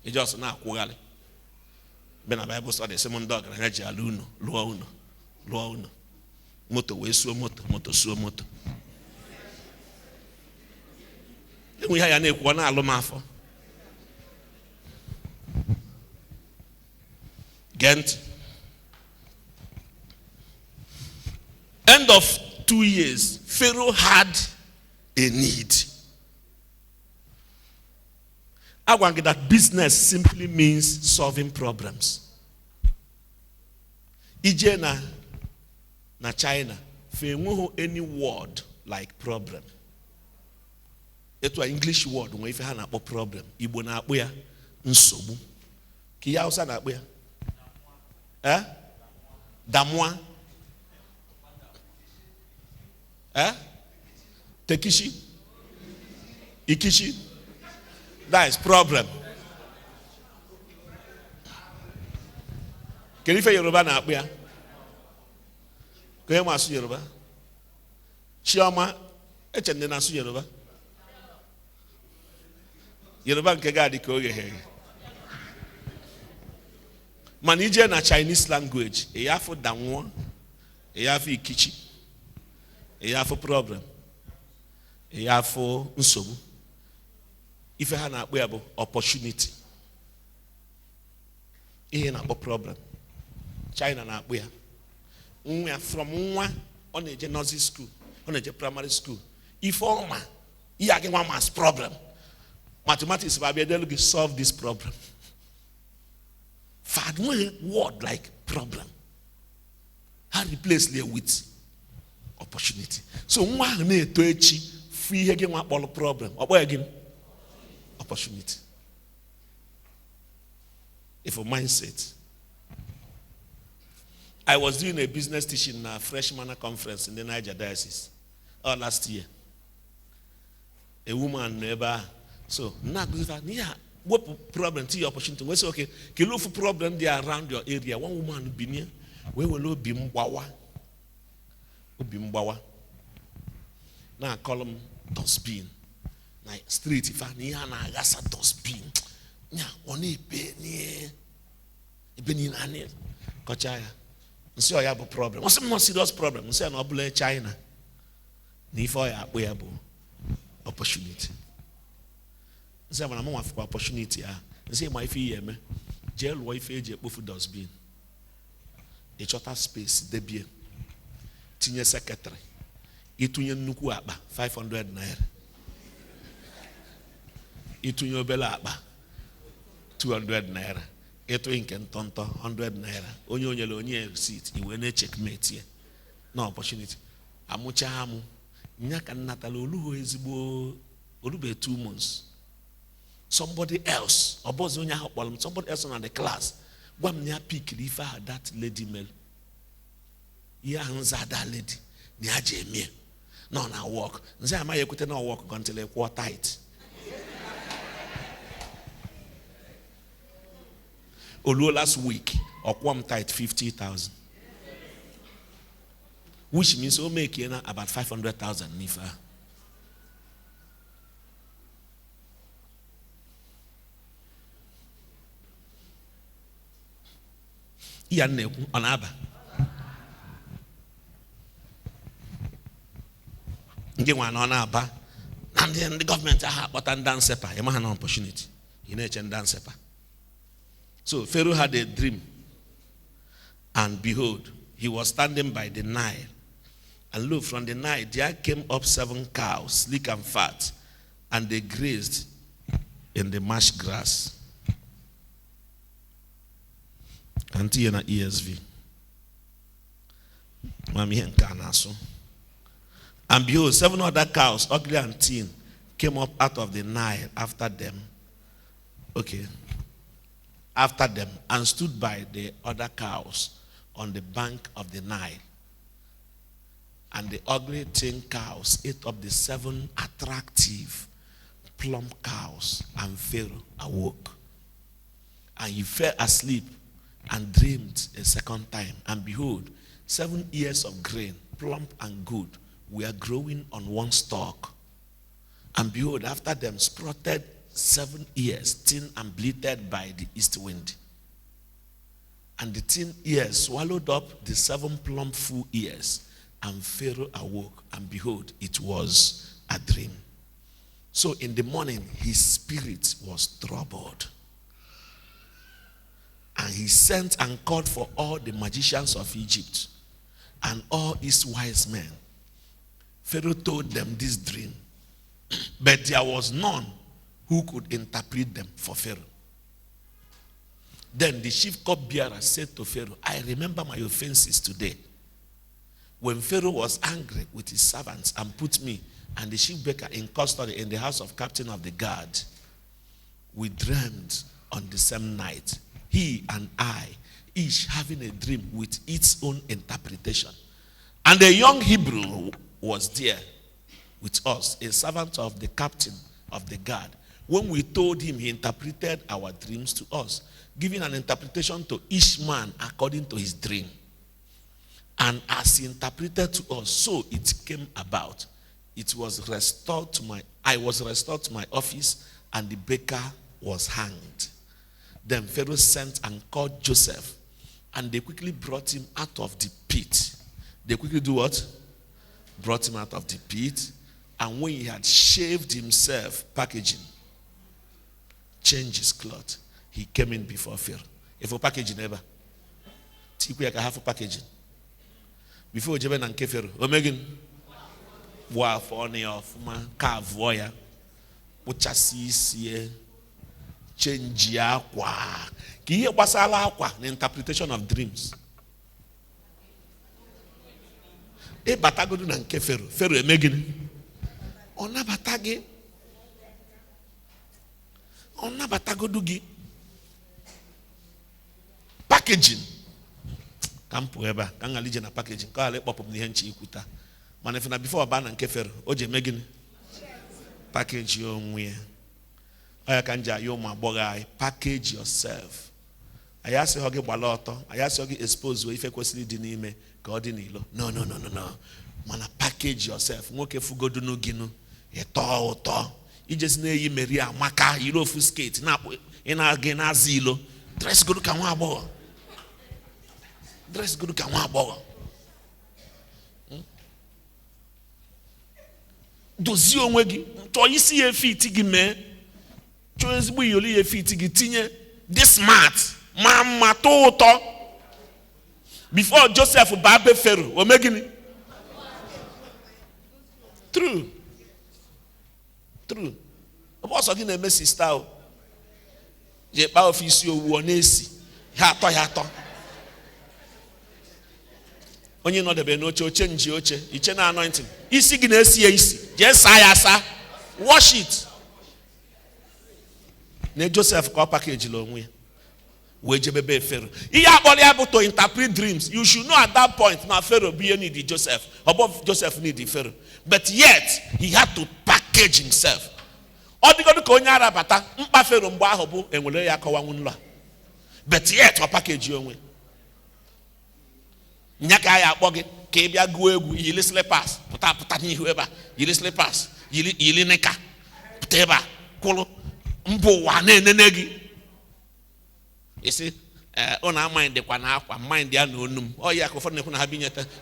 It just now kwali. Ben a Bible study, Simon dog and Haji Aluno, Luauno. Moto, we so moto, so moto. We have a one alomafo. Ghent. End of 2 years, Pharaoh had a need. I want that business simply means solving problems. Ije na China, fe any word like problem. It's an English word when if you have a problem. Igbo na akpo ya nsogbu. Ki ya Hausa na akpo ya? Damwa. Tekishi. Ikishi. That is problem. Can you say Yoruba na akpo ya? Ko ma su Yoruba? Chioma echende na su Yoruba. Yoruba nke ga di ko ye. Manije na Chinese language, e ya fo danwo, e ya fo ikichi, e ya fo problem, e ya fo nsogbu. Ife ha na akpo ya bụ opportunity. Ihe na akpo problem. China na akpo ya. Nwa from nwa on eje nursery school, on eje primary school. Ife ọma, ihe agi nwa mas problem. Mathematics will be able to solve this problem. Find one word like problem. How replace it with opportunity. So one ne to echi free again one problem. Or again opportunity. If a mindset. I was doing a business teaching in a freshman conference in the Niger Diocese last year. A woman never. So now what problem to your opportunity? We say okay, can you look for problem there around your area? One woman be near, we will be mbawa. Now call them dustbin. Now street if I near na gasa dustbin. Nya oni be near. Be near ane. Kochaya. Nsi oya have a problem. What's the more serious problem? Nsi no bule China. Ni for ya we have opportunity. Nse mana mo afọ opportunity a nse ma ife ye me jail wo ife eje kpofu dustbin e chota space debie tinye secretary itunye nnukwu akpa 500 naira itunye obele akpa 200 naira etu nke ntonto 100 naira onye le onye receipt iwe na checkmate ye na opportunity amucha amu nya ka nnatala oluho ezigbo olube 2 months. Somebody else, somebody else on the class. One near pick if I had that lady mail. Yeah, that lady. Near Jamie. No, now walk. Say, am I could not walk until a quarter tight. Although last week, or one tight 50,000. Which means we'll make about 500,000 nifa. On Abba. Get one on Abba. And then the government but and dance sepa. You have an opportunity. You know, dance sepa. So Pharaoh had a dream. And behold, he was standing by the Nile. And look, from the Nile there came up 7 cows, sleek and fat, and they grazed in the marsh grass. Anti na ESV. And behold, 7 other cows, ugly and thin, came up out of the Nile after them. Okay. After them, and stood by the other cows on the bank of the Nile. And the ugly thin cows ate up the 7 attractive plump cows, and Pharaoh awoke. And he fell asleep and dreamed a second time. And behold, 7 ears of grain, plump and good, were growing on one stalk. And behold, after them sprouted 7 ears, thin and bleated by the east wind. And the thin ears swallowed up the 7 plump full ears. And Pharaoh awoke, and behold, it was a dream. So in the morning, his spirit was troubled. And he sent and called for all the magicians of Egypt and all his wise men. Pharaoh told them this dream, but there was none who could interpret them for Pharaoh. Then the chief cupbearer said to Pharaoh, I remember my offenses today. When Pharaoh was angry with his servants and put me and the chief baker in custody in the house of captain of the guard, we dreamed on the same night, he and I, each having a dream with its own interpretation. And a young Hebrew was there with us, a servant of the captain of the guard. When we told him, he interpreted our dreams to us, giving an interpretation to each man according to his dream. And as he interpreted to us, so it came about. I was restored to my office, and the baker was hanged. Then Pharaoh sent and called Joseph, and they quickly brought him out of the pit. They quickly do what? Brought him out of the pit. And when he had shaved himself, packaging, changed his cloth, he came in before Pharaoh. If for packaging ever, I can have a packaging. Before Jeben and Pharaoh, Omegin, wa for any of my car voya, which I see change ya kwa. Ki wasala kwa the interpretation of dreams. E batagodu na nke Pharaoh. Pharaoh emegini. Ona batage. Ona batagodu gi. Packaging. Kampu eba. Kanga lije na packaging. Kwa ale popom ni henchi ikuta. Manefina before abana nke Pharaoh. Oje emegini. Package yo mwe. Aya kanja yo maboga. Package yourself. Aya se hoge baloto. Aya se hoge expose we ife kwesili di n'ime. God in ilo. No. Mana package yourself. Nwoke fugodu no ginu. Eto. Ijesi na eyi meri amaka. Ilo fu skate. Ina gena zilo. Dress godu ka nwa abogo. Dress godu ka nwa abogo. Dozi onwe gi. To isi ye fit gi me. Cho ezigbo yoli ye fit gi tinye. This smart. Mama to. Before Joseph babe Pharaoh, omegini. True. Obo so gi na eme sister o. Je pa office o wo na esi. Ya to. Onye no debe no change oche, iche na anointing. Isi gi na esi isi. Je sa. Wash it. Na Joseph ko package lo onwe. Wejebebe Pharaoh. He are able to interpret dreams. You should know at that point now Pharaoh be need Joseph. Above Joseph need Pharaoh. But yet he had to package himself. But yet or package you away. Nyakaya bogi, Kabia Guegu, Yili slippers, Putaputani whoever, Yili slippers, Yili neka, Puteba, Kolo, Mbo wane nenegi. You see, on our mind, mind the unknown. Oh, yeah,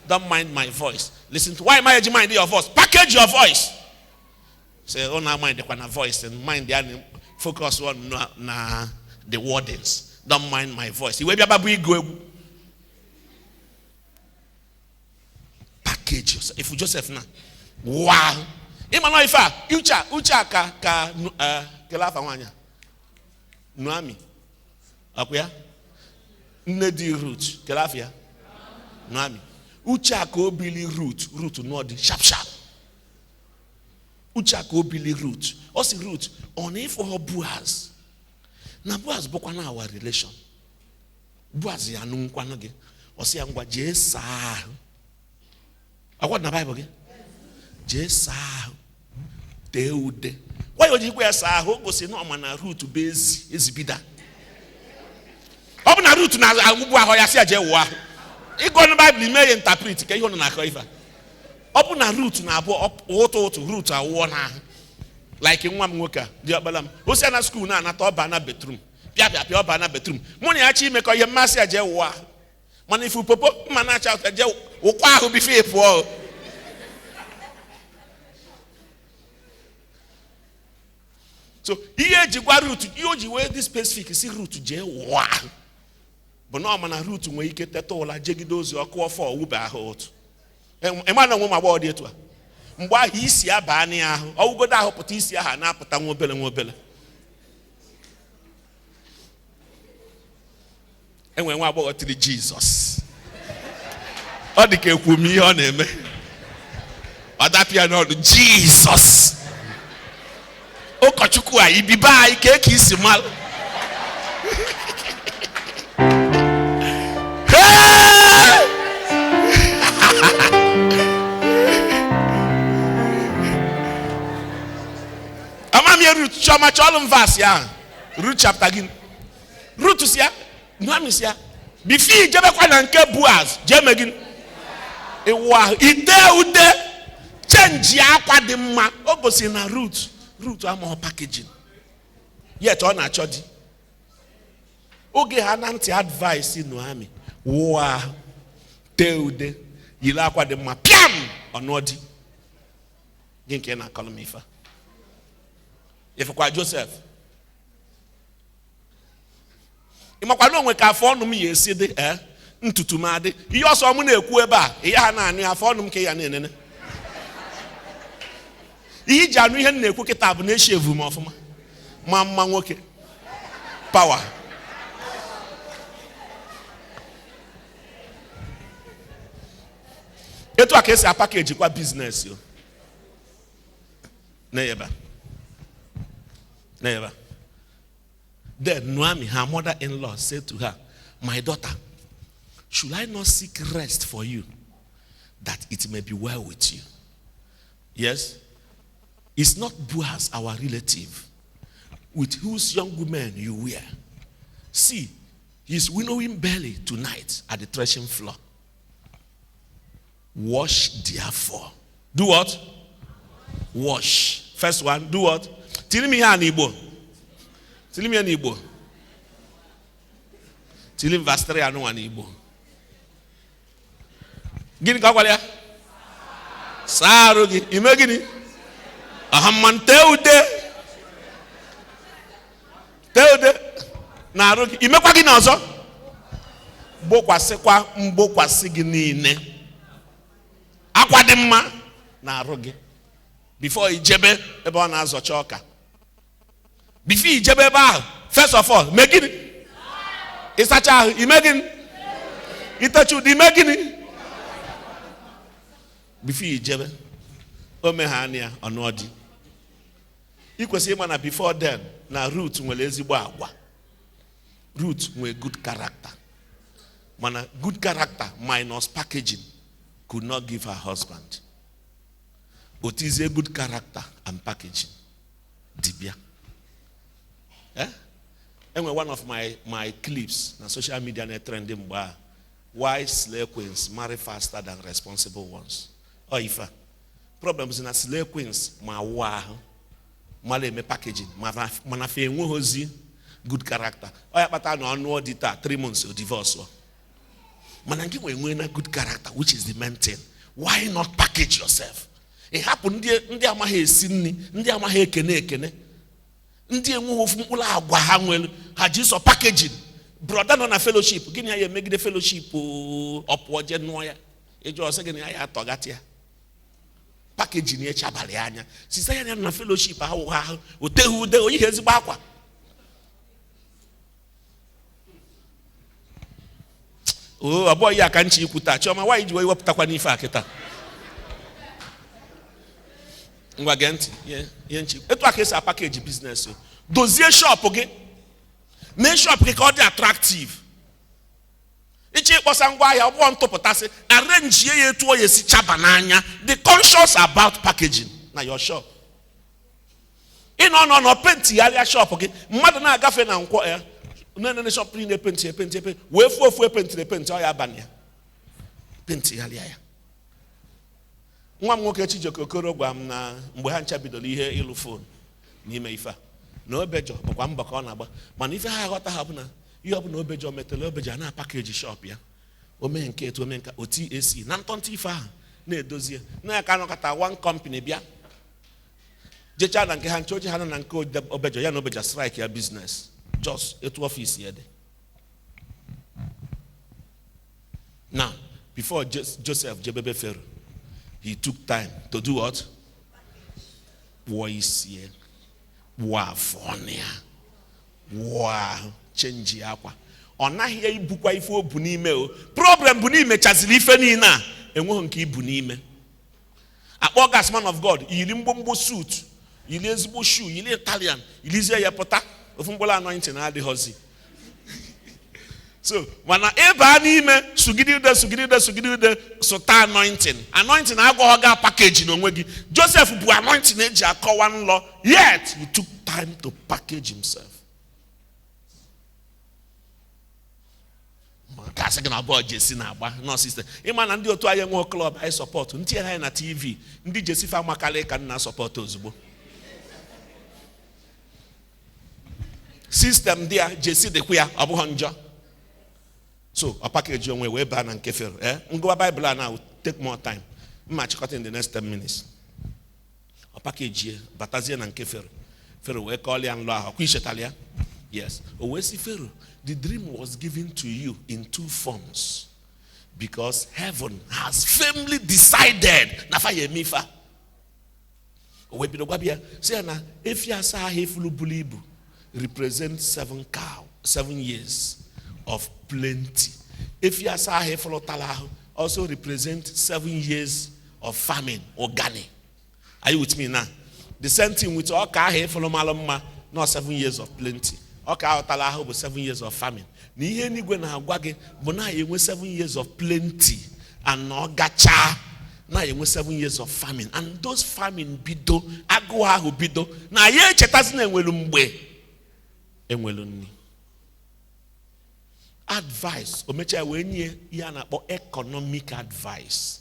don't mind my voice. Listen to why am I mind your voice? Package your voice. Say, on our mind, the voice and mind the focus on the wordings. Don't mind my voice. You will be able to package yourself. If you Joseph now, wow. Imano ifa, ucha ka kelafa wanya. Nuami. Akwya nnedi root kelafia nami ucha ka obili root no di sharp ucha ka obili root o si root on if for Boaz na Boaz bokwa na our relation Boaz ya nu nkwa no ge o si angwa je sa akwa na Bible ge je sa teude why oji kwa sa ho go si no ma na root base ezibida open a root na agubu aho ya si aje wo aho igo no Bible me interpret ke iho na ko ifa open a root na abo root awo na like nwa m nwoke dị ọkpala m o si na school na-anata ọba na bedroom pịa ọba na bedroom mụ na ya chi imekọ ihe mmasị a jee ụwa mana ifu popo mma na-acha ụta jee ụkwa ahụ bife pụọ. So ihe ejikwa root ihe o ji wee dị specific si root jee ụwa bụ na ọ mana root nwere ike teta ụla jegide ozi ọkụ ọfọ wube ahụ otu ịma na onwe m agbọghọ dị etu a mgbe ahụ isi aba anya ahụ ọwụgodo ahụ pụta isi ahụ na-apụta nwa obele enwere nwa agbọghọ tiri Jizọs ọ dị ka ekwu m ihe ọ na-eme ọ dapịa n'ọnụ Jizọs ụkọchukwu a ibibe anyị ka eke isi malụ Root choma cholum verse ya root chapter gin root sia nwami sia bifi jebe kwa na nke Boaz jeme gin ewa ide ude change akwa dị mma o gosi na root ama packaging yet ọ na-achọ di oge ha na ntị advice Noami wa te ude yile akwa dị mma piam ọnọdị gị nke na akọlụ m ife ifekwa Joseph ịmakwa na onwe ka afọ ọnụ m ya esi dị ntutu m adị ihe ọsọ m na-ekwu ebe a ihe ha na-anụ afọ ọnụ m ka ya na-enene ihe iji anụ ihe m na-ekwu kịta bụ na-eshi evu m ọfụma ma mma nwoke power etu a ka esi apakeji kwa biznes yo na-eba. Never. Then Noami, her mother-in-law, said to her, my daughter, should I not seek rest for you, that it may be well with you? Yes? It's not Boaz, our relative, with whose young women you wear. See, he's winnowing barley tonight at the threshing floor. Wash therefore. Do what? Wash. First one, do what? Tell me here in Igbo. Tell me in Igbo. Tell him verse 3 and 1 in Igbo. Gini kawalia? Sarugi. Imagine. Ahamman teude. Teude. Na arugi. Imekwa gini ozo? Bokwasi kwa mbokwasi gini ne. Akwa di mma na arugi. Before ijebe ebe ọ na-azọcha ọka. Before ijebe ebe ahụ, first of all, megini. Ịsacha ahụ, imegini. Itechu ụdị imegini. Before ijebe, o megha anya ọnụọdị. Ikwesị ịma na before then, na Ruth nwere ezigbo agwa. Ruth nwere good character. Mana good character minus packaging could not give her husband. But is a good character and packaging. Dibia. Anyway, one of my clips on social media net trending why slave queens marry faster than responsible ones. Oh, ifa. Problems in a slave queens me packaging manafe hozi good character. Oh, ya pata no anu dita 3 months of divorce. Manangi we na good character, which is the main thing. Why not package yourself? It happened ndị amaghị esi nri, ndị amaghị ekene ndị enwe ofu mkpụrụ agwa ha nwere ha ji so packaging. Brother nọ na fellowship gịnị ya emegide fellowship ọpụọ je nụọ ya eji ọsọ gịnị ya atọgati ya packaging ya chabali anya sisa ya na fellowship ha oteghị ude oyihe ezigbo akwa abụọ ya ka nchi ikwuta Chioma why ji wepụtakwa n'ife akịta ngwa genti ye nchi etu aka esi package business dozie shop gị mee shop gị ka ọ dị attractive ichi kpọsa ngwa ahịa ọ bụ ntụpụtasị arrange ya etu o yesi chaba n'anya the conscious about packaging na your shop no paint ya shop gị mmadụ na-agafe na nkwọ ya nene shop ni paint wee fuo paint ọ ya banya paint ya ya nwa m nwoke Chijioke Okoro gwa m na mgbe ha ncha bidoro ihe ịlụ phone n'ime ife a na obejo bụkwa mbọ ka ọ na-agba mana ife ha aghọta ha bụ na ihe ọ bụ na obejo metele obejo a na-apakeji shop ya ome nke etu ome nka oti esi na ntọntọ ife ahụ na-edozie na ya ka anọkọta one company bịa jecha na nke ha nche oche ha na nke obejo ya na obejo strike ya business just etu office ya dị. Now before Joseph jebebe Pharaoh, he took time to do what? BOYII, change akwa. Ọ naghị ibukwa ife o bu n'ime o. Problem bu n'ime chaziri ife niile a enweghị nke ibu n'ime. Akpọ gas man of God, yiri mgbomgbo suit, yiri ezigbo shoe, yiri Italian, yirizie ya pụta ofu mkpụrụ anointing adịghọzi. So, when eba n'ime sugide sota anointing agwọghọ ga package n'onwe gị. Joseph bụ anointing eji akọwa nlọ, yet he took time to package himself. Kasị gị na abụọ jesi na-agba no sister. Ịma na ndị otu anyị nwe club anyị support ndị anyị na TV ndị jesi fa makale ka nna support ozugbo. System dia jesi dịkwa ya ọ bụghị njọ. So, a package onwe wee baa na nke Pharaoh. Ngwa Bible now take more time. Mma chịkọta in the next 10 minutes. A package here, batazie na nke Pharaoh. Pharaoh wee call ya nlọ ahụ. Kwa ishetali ya? Yes. O wee si Pharaoh, the dream was given to you in 2 forms. Because heaven has firmly decided na fa yemifa. O wee bido gwabia, say na efi asa ha efulu bulu ibu represent 7 years of plenty. If you are also represent 7 years of famine or Ghana. Are you with me now? The same thing with Oka follow Maloma, not 7 years of plenty. Oka Talaho was 7 years of famine. Ni any gwena wage, Bona you 7 years of plenty and no gacha. Now you 7 years of famine. And those famine bido, agua who bido. Now ye chetasne welumbe. Enweluni. Advice, economic advice,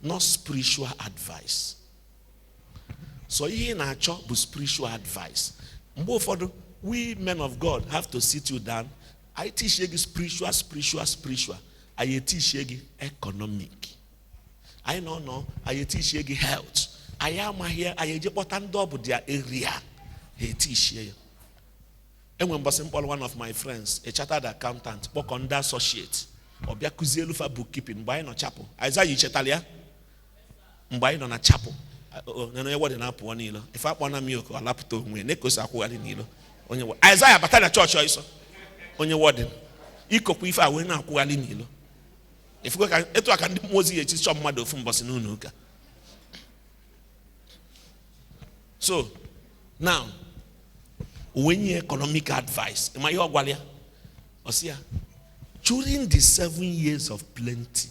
not spiritual advice. So here in our church, spiritual advice. We men of God have to sit you down. I teach you spiritual. I teach you economic. I know. I teach you health. I am here. I double their area. I teach you. And when one of my friends, a chartered accountant, work under associate, or be a kuzelufa bookkeeping, buying a chapel. Isaiah Chetalia, buying on a chapel. No, what an apple one nilo. If I want a milk or laptop, when Nicholas Aqua nilo. On your Isaiah Batana church also. On your warden. Eco if I went out nilo. If we can, it can do mostly a some mother from Bossanuka. So, now, when you economic advice, am I your Gwalia? Osia, during the 7 years of plenty,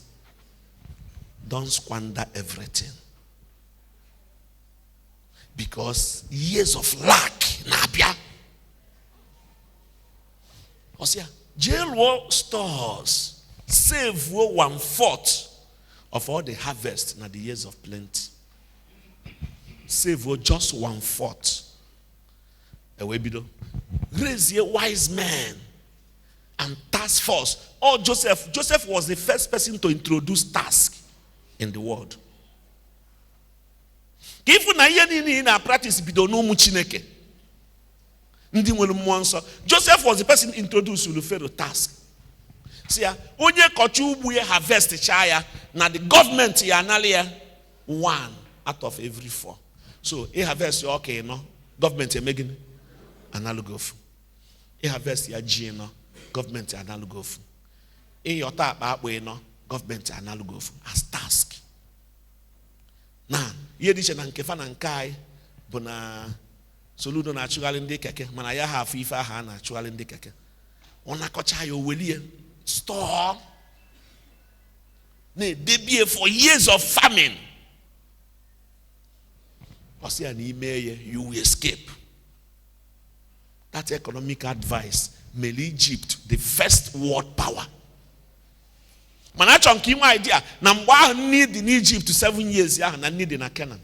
don't squander everything. Because years of lack, Nabia. Osia, jail war stores save 1/4 of all the harvest in the years of plenty. Save just 1/4. Raise a wise man and task force. Oh, Joseph was the first person to introduce task in the world. If we na practice bidono chineke. Joseph was the person introduced to Pharaoh task. See, onye kochu ubuye harvest chaya na the government ya analia 1 out of every 4. So, a harvest okay no government ya making analog of. A harvest ya no government analog of. A yota ba no government analog of as task. Na ye diche na nkefa na nkai bụ na soludo na achụghalị ndị keke mana ya ha afọ ife aha na achụghalị ndị keke. Ona kocha ya owelie store na debie for years of famine. Osia na ime ye you will escape. That economic advice made Egypt the first world power. Manachon ki nwa idea na mgbe ahụ need in Egypt 7 years ya na need na Canaan.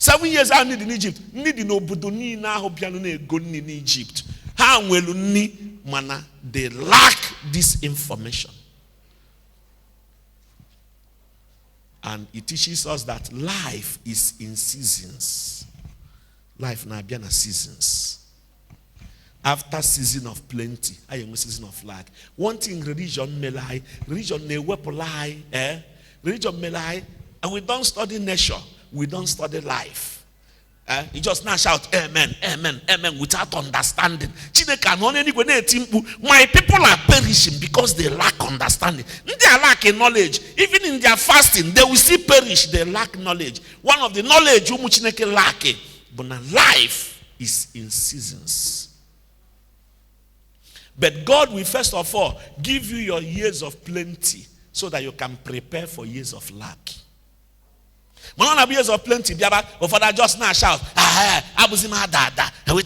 7 years I need in Egypt. Need in Obudoni na hobiano na ego ni in Egypt. Ha nwelu ni mana they lack this information. And it teaches us that life is in seasons. Life na biana seasons. After season of plenty, I am a season of lack. One thing religion may lie, religion may lie, religion may lie, and we don't study nature, we don't study life. You just now shout amen, amen, amen without understanding. My people are perishing because they lack understanding. They are lacking knowledge. Even in their fasting, they will still perish. They lack knowledge. One of the knowledge you lack, but now life is in seasons. But God will first of all give you your years of plenty so that you can prepare for years of lack. When years of plenty, or father just now shout, abuzima dada, or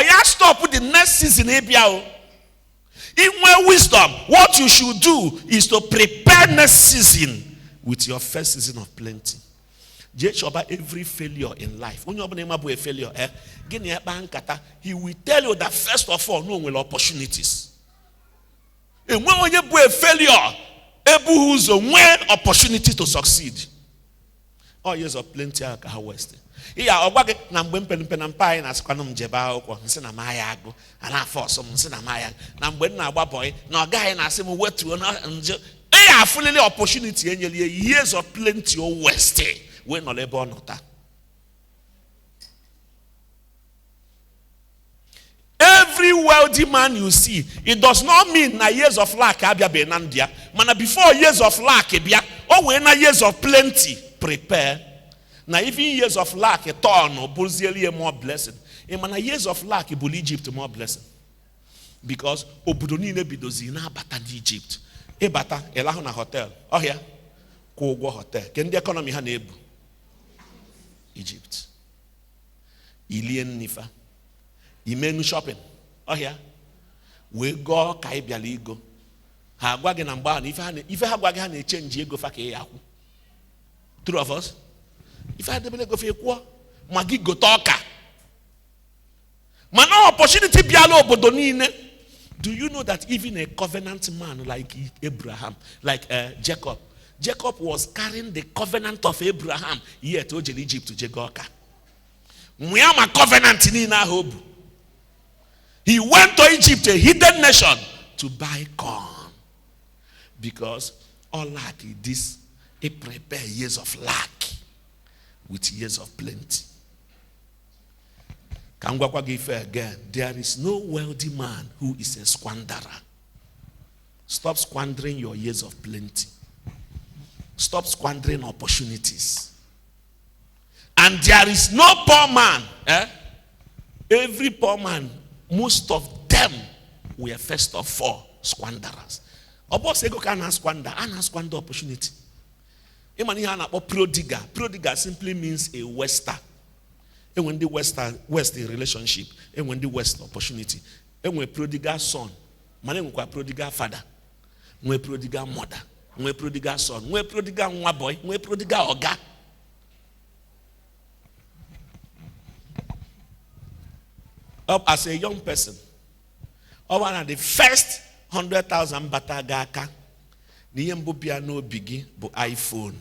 you stop with the next season. In my wisdom, what you should do is to prepare next season with your first season of plenty. Every failure in life, when you have a failure, he will tell you that first of all, no will opportunities. And when you have a failure, when opportunity to succeed. All years of plenty are wasted. Yeah, obage na mgbe mpempe na sikwa no mjeba akwụkwọ nsi na maya agụ ana force nsi na maya na mgbe na agba boy na ogaghị na asị m wetu na nje afulele opportunity enyele years of plenty o wasted when no labor nota. Every wealthy man you see, it does not mean na years of lack abia benandia. Mana before years of lack ebia, oh when na years of plenty prepare. Now even years of lack a turn or bulzieli more blessing. And mana years of lack ebul Egypt more blessing. Because obudoni ne bidozina bata di Egypt. E bata elaho na hotel. Oh yeah. Kogwo hotel. Ken the economy ha na ebu. Egypt. Ilien nifa. Imenu shopping. Oh yeah. We go kai biali go. Ha gwa gi na mgba na ife ha gwa gi ha na change ego fa ka ya. Two of us. If I had been go for a magi go talker. Man, no opportunity bialo bodonine. Do you know that even a covenant man like Abraham, like Jacob was carrying the covenant of Abraham yet to Egypt to Jegoka. We are a covenant in our hope. He went to Egypt, a hidden nation, to buy corn. Because all like this, he prepared years of lack with years of plenty. Kangwakwa give again. There is no wealthy man who is a squanderer. Stop squandering your years of plenty. Stop squandering opportunities. And there is no poor man. Every poor man, most of them were first of all squanderers. Obos ego can squander, and squander opportunity. Prodigal. Prodigal simply means a waster. And when the west the relationship, and when the west opportunity, and when prodigal son, man when prodigal father, when prodigal mother, when prodigal son, when prodigal boy, when prodigal oga. Up as a young person, one of the first 100,000 batagaka, the yembo piano bigi bu iPhone.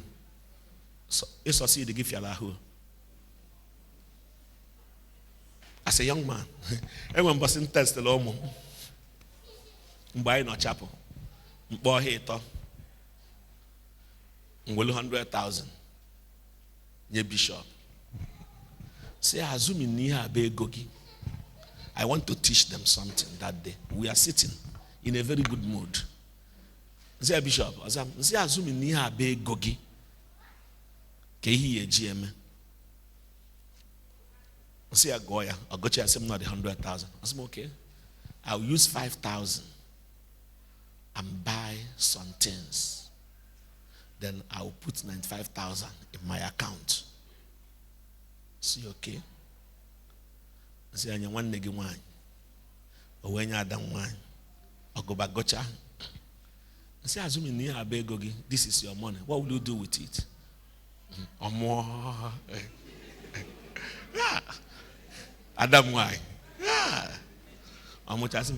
So it's also the gift yalahu. As a young man, everyone was in test the lomo. Buy no chapel. Boy hater. Well 100,000. Ye bishop. Say Azumi niha be gogi. I want to teach them something that day. We are sitting in a very good mood. Say bishop, say Azumi niha be gogi. Kehi GM. I say Agoya, I got you. I say not 100,000. I say okay. I'll use 5,000 and buy some things. Then I'll put 95,000 in my account. See okay. I say I one negi wine. Or when you are done wine, I'll go back gotcha. I say assuming near a begogi, this is your money. What will you do with it? Yeah. Adam, why? Yeah.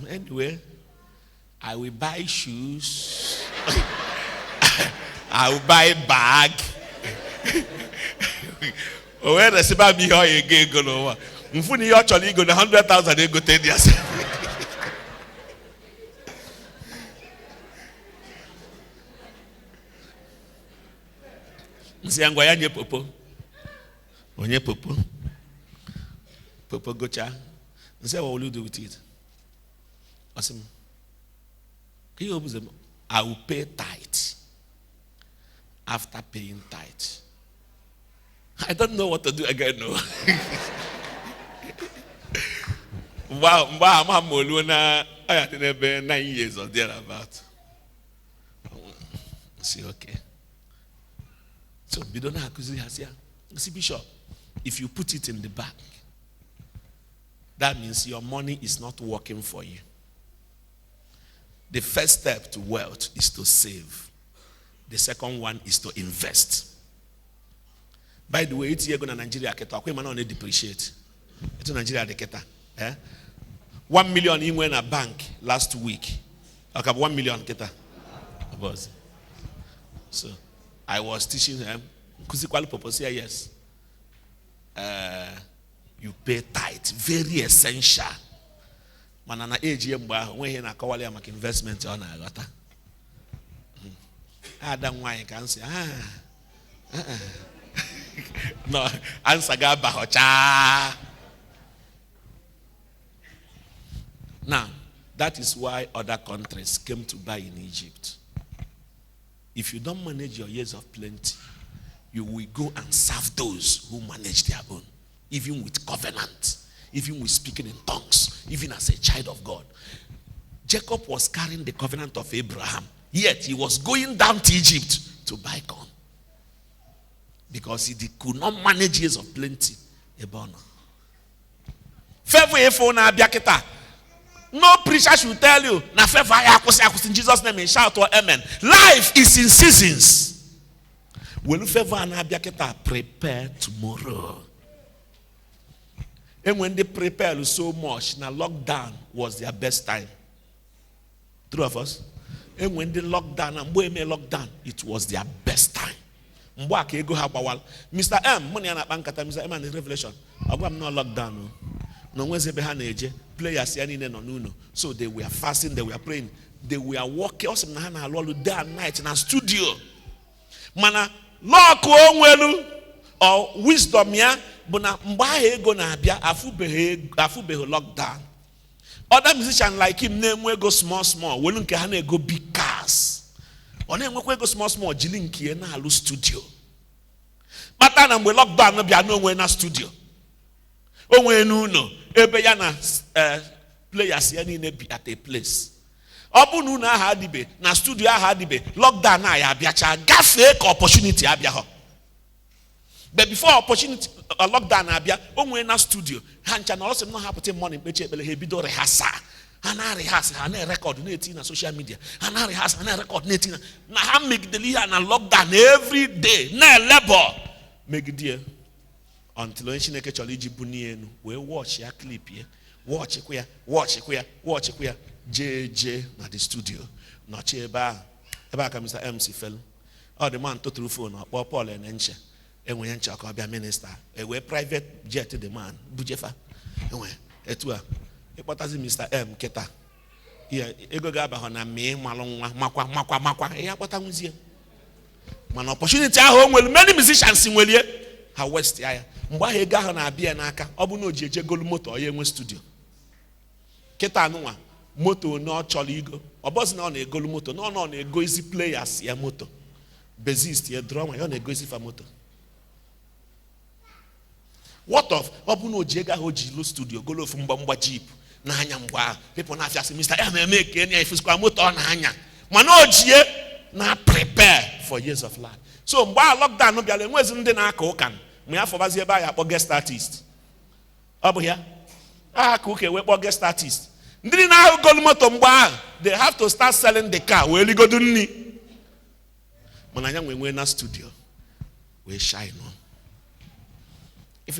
Anyway, I will buy shoes. I will buy bag. Where the Siba be here again go no. Mfuni yo choli go 100,000 they go 10 years. Nsiangwa ya nye popo. Onye popo. Popo gocha. Nse what will you do with it? Awesome. I will pay tithe. After paying tithe. I don't know what to do again. No. Wow, I'm Moluna. I had 9 years or thereabout. See, okay. So, Bidona Akuzi has here. See, Bishop, if you put it in the bank, that means your money is not working for you. The first step to wealth is to save. The second one is to invest. By the way, it's here going to Nigeria. We might not depreciate. It's Nigeria. 1 million in went a bank last week. Okay, 1 million. So I was teaching them. Yes. You pay tithe. Very essential. Manana age when he na kawale make investment on agata. Adam why can say no answer ga bahocha. Now that is why other countries came to buy in Egypt. If you don't manage your years of plenty, you will go and serve those who manage their own, even with covenant, even with speaking in tongues, even as a child of God. Jacob was carrying the covenant of Abraham, yet he was going down to Egypt to buy corn because he could not manage years of plenty. No preacher should tell you, in Jesus' name, and shout or amen. Life is in seasons. Prepare tomorrow. And when they prepared so much, now lockdown was their best time. True of us? And when they locked down, and when they locked down, it was their best time. Mr. M, money and Mr. M and the Revelation. I'm not locked down. No one's behind age. Players so they were fasting, they were praying, they were walking day and night in a studio. Mana lock or wisdom ya bona mbahe go na bia afu behe lockdown. Other musicians like him name we go small when nke ha na go big cars. Ona enwekwe go small jilinki na alu studio. Mata na mwe lockdown no bia no we na studio. Onwe nu no ebe ya na players ya ni be at a place. Obu nu na ha dibe na studio ha dibe lockdown na ya bia cha gafe opportunity abia ho. But before opportunity lockdown abia onwe na studio hancha na also no happen money peche ebele he bido rehearsa. Ana rehearse ana record na eti na social media. Ana rehearse ana record na eti na ha make the liha na lockdown every day na labor make dear until when she make chole jibuni enu we watch ya clip here watch it JJ na the studio no che eba ka Mr. MC fell all the man to through phone or Paul and enche enwe enche ka bia minister we private jet the man bujefa enwe etu a ekpotazi Mr. M keta here ego ga ba ho na me malu nwa makwa ya kpota nwuzie man opportunity ahụ nwelu many musicians nwelie ha west ya mgbe ahụ ego ahụ na-abịa n'aka ọ bụ na o ji eje golu moto ọ ya enwe studio kịta anụnwa moto na ọ chọrọ igo ọ bụzi na ọ na-egolu moto na ọ na-ego isi players ya moto bassist ya drummer ya ọ na-ego isi fa moto what of ọ bụ na o ji ego ahụ o ji lu studio golu ofu mgbamgba jeep na anya mgbe ahụ people na-afịa sị Mr. M eme ka enye ifusikwa moto ọ na anya mana o jie na prepare for years of life. So mgbe lockdown no bịara enwezi ndị na-aka ụka ma ya fọbazi ebe ahụ akpọ guest artist. Ọ bụ ya aka ụka ewe kpọ guest artist. Ndị na-ahụ golu moto mgbe ahụ they have to start selling the car wee ligodo nni. Mana anya nwe na studio. we shine on. If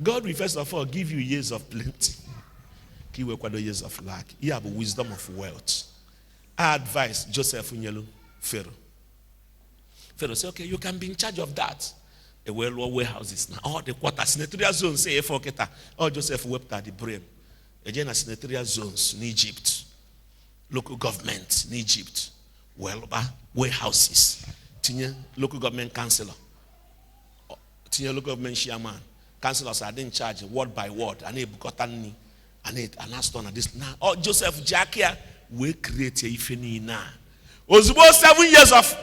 God will first of all give you years of plenty. He will quadro years of lack. You have wisdom of wealth. I advise Joseph Unyelu Pharaoh. Pharaoh say, okay, you can be in charge of that. The warehouses now. All the quarters, senatorial zones say all Joseph wept at the brain. Again, senatorial zones in Egypt. Local government in Egypt. Warehouses. Local government councillor. Local government chairman. Councillors are in charge word by word. And this now. Oh, Joseph Jackia, we create a ifeni now. Ozubo 7 years of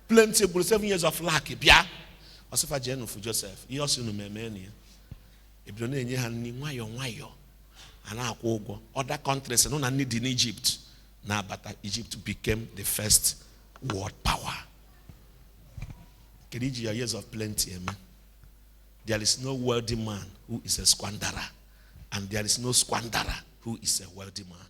plenty, 7 years of lack. Bia. Osofa jenu for Joseph. He also no memeni. Ebrone enye han ni nwayo. Ana akwo other countries no na need in Egypt. Now, but Egypt became the first world power. Kiriji years of plenty, amen. There is no wealthy man who is a squanderer, and there is no squanderer who is a wealthy man.